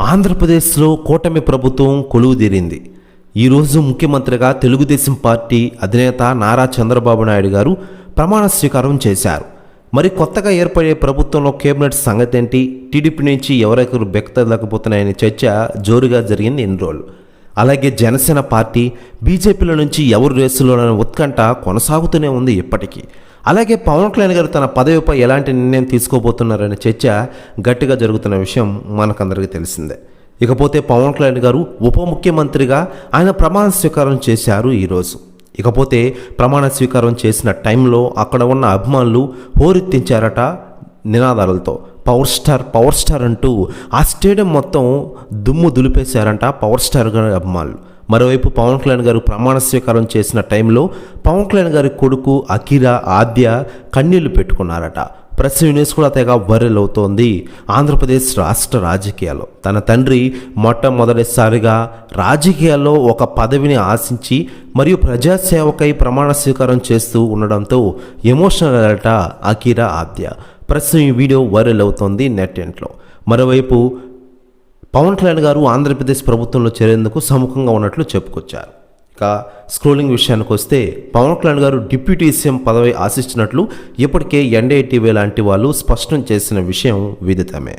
ఆంధ్రప్రదేశ్లో కూటమి ప్రభుత్వం కొలువుదీరింది. ఈరోజు ముఖ్యమంత్రిగా తెలుగుదేశం పార్టీ అధినేత నారా చంద్రబాబు నాయుడు గారు ప్రమాణ స్వీకారం చేశారు. మరి కొత్తగా ఏర్పడే ప్రభుత్వంలో కేబినెట్ సంగతి ఏంటి, టీడీపీ నుంచి ఎవరెవరు బెక్కలేకపోతున్నాయనే చర్చ జోరుగా జరిగింది ఎన్ని రోజులు. అలాగే జనసేన పార్టీ, బీజేపీల నుంచి ఎవరు రేసులోనే ఉత్కంఠ కొనసాగుతూనే ఉంది ఇప్పటికీ. అలాగే పవన్ కళ్యాణ్ గారు తన పదవిపై ఎలాంటి నిర్ణయం తీసుకోబోతున్నారనే చర్చ గట్టిగా జరుగుతున్న విషయం మనకందరికీ తెలిసిందే. ఇకపోతే పవన్ కళ్యాణ్ గారు ఉప ముఖ్యమంత్రిగా ఆయన ప్రమాణ స్వీకారం చేశారు ఈరోజు. ఇకపోతే ప్రమాణ స్వీకారం చేసిన టైంలో అక్కడ ఉన్న అభిమానులు హోరెత్తించారట నినాదాలతో. పవర్ స్టార్ అంటూ ఆ స్టేడియం మొత్తం దుమ్ము దులిపేశారంట పవర్ స్టార్ గారి అభిమానులు. మరోవైపు పవన్ కళ్యాణ్ గారు ప్రమాణ స్వీకారం చేసిన టైంలో పవన్ కళ్యాణ్ గారి కొడుకు అఖిరా, ఆద్య కన్నీళ్లు పెట్టుకున్నారట. ప్రెస్ న్యూస్ కూడా తెగ వైరల్ అవుతోంది ఆంధ్రప్రదేశ్ రాష్ట్ర రాజకీయాల్లో. తన తండ్రి మొట్టమొదటిసారిగా రాజకీయాల్లో ఒక పదవిని ఆశించి మరియు ప్రజాసేవకై ప్రమాణ స్వీకారం చేస్తూ ఉండడంతో ఎమోషనల్ అట అఖిరా, ఆద్య. ప్రస్తుతం ఈ వీడియో వైరల్ అవుతోంది నెట్టింట్లో. మరోవైపు పవన్ కళ్యాణ్ గారు ఆంధ్రప్రదేశ్ ప్రభుత్వంలో చేరేందుకు సముఖంగా ఉన్నట్లు చెప్పుకొచ్చారు. ఇక స్క్రోలింగ్ విషయానికి వస్తే పవన్ కళ్యాణ్ గారు డిప్యూటీ సీఎం పదవి ఆశిస్తున్నట్లు ఇప్పటికే ఎన్డీటీవీ లాంటి వాళ్ళు స్పష్టం చేసిన విషయం విదితమే.